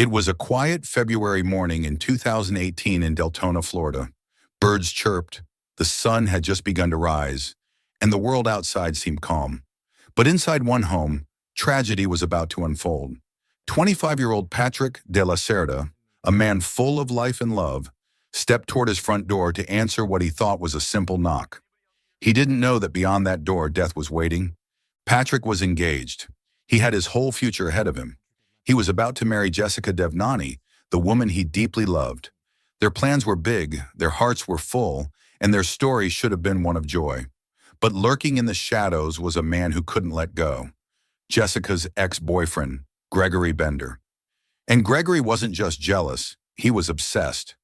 It was a quiet February morning in 2018 in Deltona, Florida. Birds chirped, the sun had just begun to rise, and the world outside seemed calm. But inside one home, tragedy was about to unfold. 25-year-old Patrick De La Cerda, a man full of life and love, stepped toward his front door to answer what he thought was a simple knock. He didn't know that beyond that door death was waiting. Patrick was engaged. He had his whole future ahead of him. He was about to marry Jessica Devnani, the woman he deeply loved. Their plans were big, their hearts were full, and their story should have been one of joy. But lurking in the shadows was a man who couldn't let go. Jessica's ex-boyfriend, Gregory Bender. And Gregory wasn't just jealous, he was obsessed.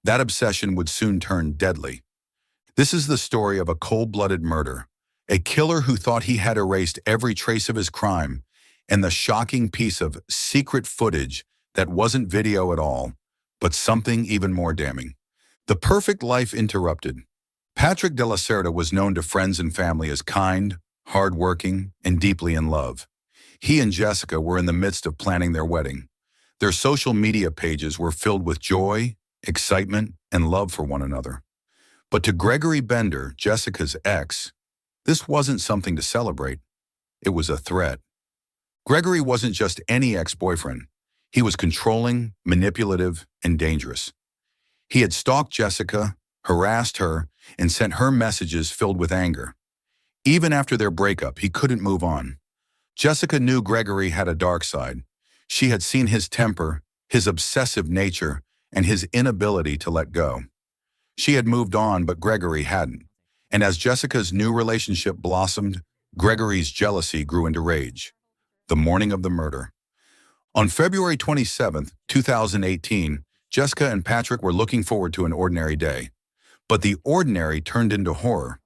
That obsession would soon turn deadly. This is the story of a cold-blooded murder, a killer who thought he had erased every trace of his crime, and the shocking piece of secret footage that wasn't video at all, but something even more damning. The perfect life interrupted. Patrick De La Cerda was known to friends and family as kind, hard-working, and deeply in love. He and Jessica were in the midst of planning their wedding. Their social media pages were filled with joy, excitement, and love for one another. But to Gregory Bender, Jessica's ex, this wasn't something to celebrate. It was a threat. Gregory wasn't just any ex-boyfriend. He was controlling, manipulative, and dangerous. He had stalked Jessica, harassed her, and sent her messages filled with anger. Even after their breakup, he couldn't move on. Jessica knew Gregory had a dark side. She had seen his temper, his obsessive nature, and his inability to let go. She had moved on, but Gregory hadn't. And as Jessica's new relationship blossomed, Gregory's jealousy grew into rage. The morning of the murder. On February 27, 2018, Jessica and Patrick were looking forward to an ordinary day. But the ordinary turned into horror.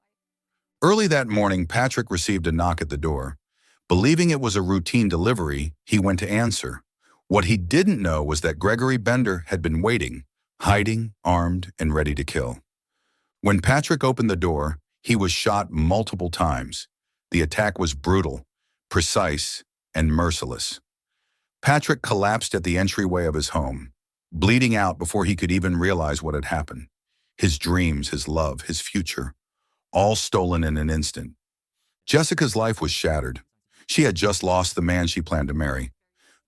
Early that morning, Patrick received a knock at the door. Believing it was a routine delivery, he went to answer. What he didn't know was that Gregory Bender had been waiting, hiding, armed, and ready to kill. When Patrick opened the door, he was shot multiple times. The attack was brutal, precise, and merciless. Patrick collapsed at the entryway of his home, bleeding out before he could even realize what had happened. His dreams, his love, his future, all stolen in an instant. Jessica's life was shattered. She had just lost the man she planned to marry.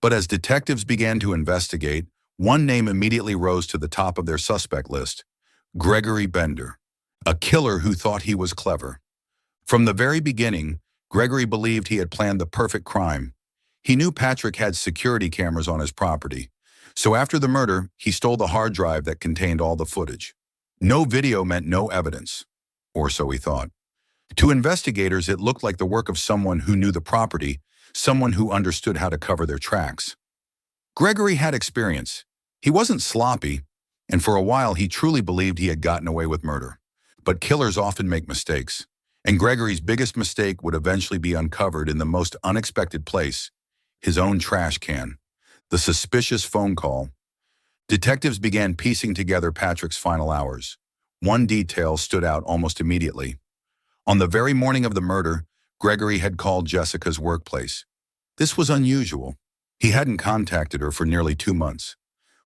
But as detectives began to investigate, one name immediately rose to the top of their suspect list: Gregory Bender, a killer who thought he was clever. From the very beginning, Gregory believed he had planned the perfect crime. He knew Patrick had security cameras on his property, so after the murder, he stole the hard drive that contained all the footage. No video meant no evidence, or so he thought. To investigators, it looked like the work of someone who knew the property, someone who understood how to cover their tracks. Gregory had experience. He wasn't sloppy, and for a while he truly believed he had gotten away with murder. But killers often make mistakes, and Gregory's biggest mistake would eventually be uncovered in the most unexpected place: his own trash can. The suspicious phone call. Detectives began piecing together Patrick's final hours. One detail stood out almost immediately. On the very morning of the murder, Gregory had called Jessica's workplace. This was unusual. He hadn't contacted her for nearly 2 months.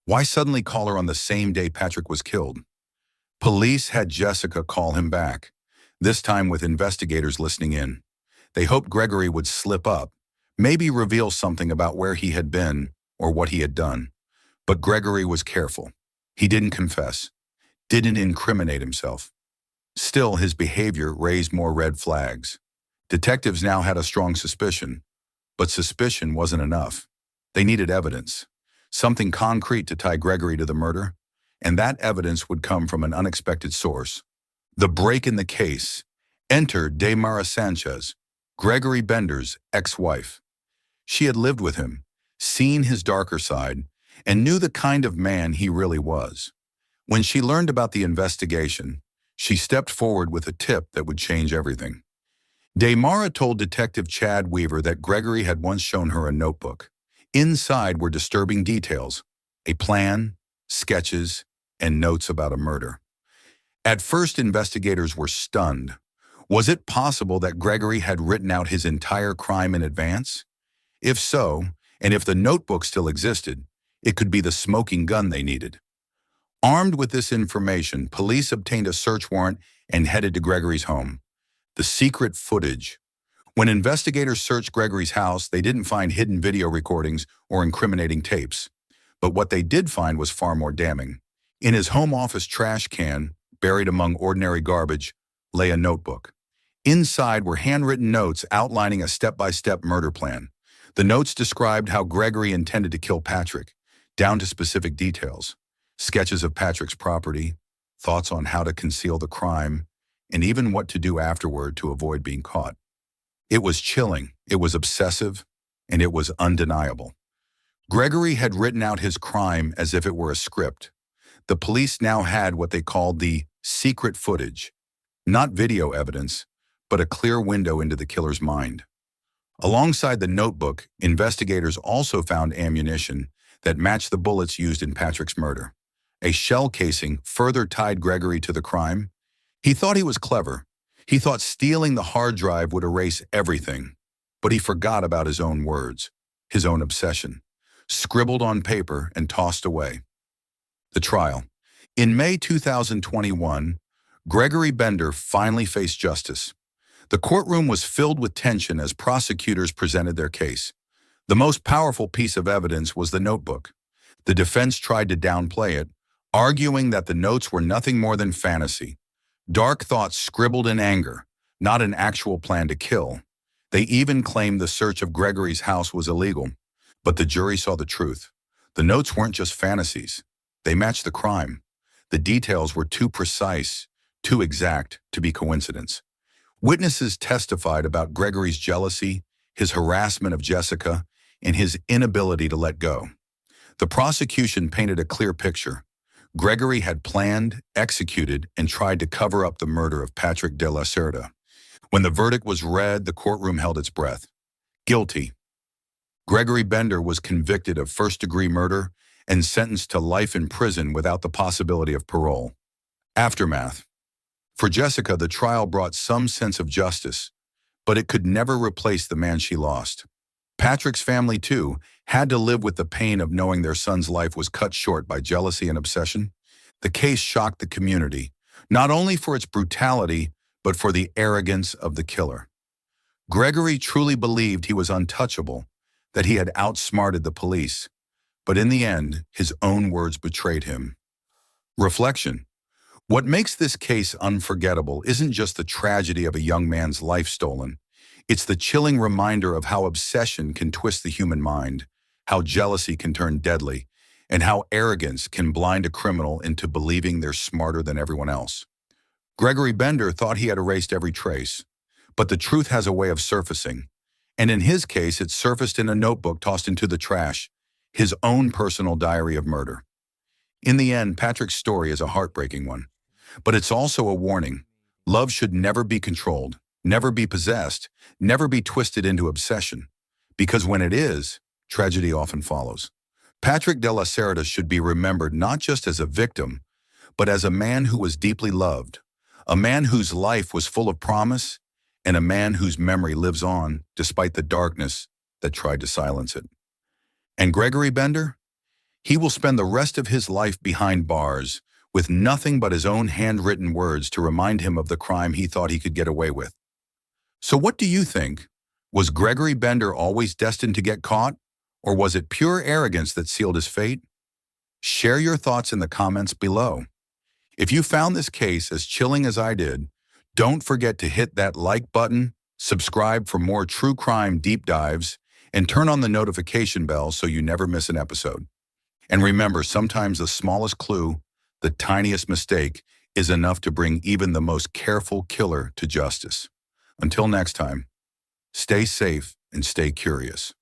Why suddenly call her on the same day Patrick was killed? Police had Jessica call him back, this time with investigators listening in. They hoped Gregory would slip up, maybe reveal something about where he had been or what he had done. But Gregory was careful. He didn't confess, didn't incriminate himself. Still, his behavior raised more red flags. Detectives now had a strong suspicion, but suspicion wasn't enough. They needed evidence, something concrete to tie Gregory to the murder, and that evidence would come from an unexpected source. The break in the case. Enter Devnani Sanchez, Gregory Bender's ex-wife. She had lived with him, seen his darker side, and knew the kind of man he really was. When she learned about the investigation, she stepped forward with a tip that would change everything. Devnani told Detective Chad Weaver that Gregory had once shown her a notebook. Inside were disturbing details, a plan, sketches, and notes about a murder. At first, investigators were stunned. Was it possible that Gregory had written out his entire crime in advance? If so, and if the notebook still existed, It could be the smoking gun they needed. Armed with this information, police obtained a search warrant and headed to Gregory's home. The secret footage. When investigators searched Gregory's house, they didn't find hidden video recordings or incriminating tapes. But what they did find was far more damning. In his home office trash can, buried among ordinary garbage, lay a notebook. Inside were handwritten notes outlining a step-by-step murder plan. The notes described how Gregory intended to kill Patrick, down to specific details. Sketches of Patrick's property, thoughts on how to conceal the crime, and even what to do afterward to avoid being caught. It was chilling, it was obsessive, and it was undeniable. Gregory had written out his crime as if it were a script. The police now had what they called the secret footage. Not video evidence, but a clear window into the killer's mind. Alongside the notebook, investigators also found ammunition that matched the bullets used in Patrick's murder. A shell casing further tied Gregory to the crime. He thought he was clever. He thought stealing the hard drive would erase everything. But he forgot about his own words, his own obsession, scribbled on paper and tossed away. The trial. In May 2021, Gregory Bender finally faced justice. The courtroom was filled with tension as prosecutors presented their case. The most powerful piece of evidence was the notebook. The defense tried to downplay it, arguing that the notes were nothing more than fantasy. Dark thoughts scribbled in anger, not an actual plan to kill. They even claimed the search of Gregory's house was illegal. But the jury saw the truth. The notes weren't just fantasies. They matched the crime. The details were too precise, too exact to be coincidence. Witnesses testified about Gregory's jealousy, his harassment of Jessica, and his inability to let go. The prosecution painted a clear picture. Gregory had planned, executed, and tried to cover up the murder of Patrick De La Cerda. When the verdict was read, the courtroom held its breath. Guilty. Gregory Bender was convicted of first-degree murder and sentenced to life in prison without the possibility of parole. Aftermath. For Jessica, the trial brought some sense of justice, but it could never replace the man she lost. Patrick's family, too, had to live with the pain of knowing their son's life was cut short by jealousy and obsession. The case shocked the community, not only for its brutality, but for the arrogance of the killer. Gregory truly believed he was untouchable, that he had outsmarted the police, but in the end, his own words betrayed him. Reflection. What makes this case unforgettable isn't just the tragedy of a young man's life stolen. It's the chilling reminder of how obsession can twist the human mind, how jealousy can turn deadly, and how arrogance can blind a criminal into believing they're smarter than everyone else. Gregory Bender thought he had erased every trace, but the truth has a way of surfacing. And in his case, it surfaced in a notebook tossed into the trash, his own personal diary of murder. In the end, Patrick's story is a heartbreaking one. But it's also a warning. Love should never be controlled, never be possessed, never be twisted into obsession. Because when it is, tragedy often follows. Patrick De La Cerda should be remembered not just as a victim, but as a man who was deeply loved, a man whose life was full of promise, and a man whose memory lives on despite the darkness that tried to silence it. And Gregory Bender? He will spend the rest of his life behind bars, with nothing but his own handwritten words to remind him of the crime he thought he could get away with. So what do you think? Was Gregory Bender always destined to get caught? Or was it pure arrogance that sealed his fate? Share your thoughts in the comments below. If you found this case as chilling as I did, don't forget to hit that like button, subscribe for more true crime deep dives, and turn on the notification bell so you never miss an episode. And remember, sometimes the smallest clue, the tiniest mistake, is enough to bring even the most careful killer to justice. Until next time, stay safe and stay curious.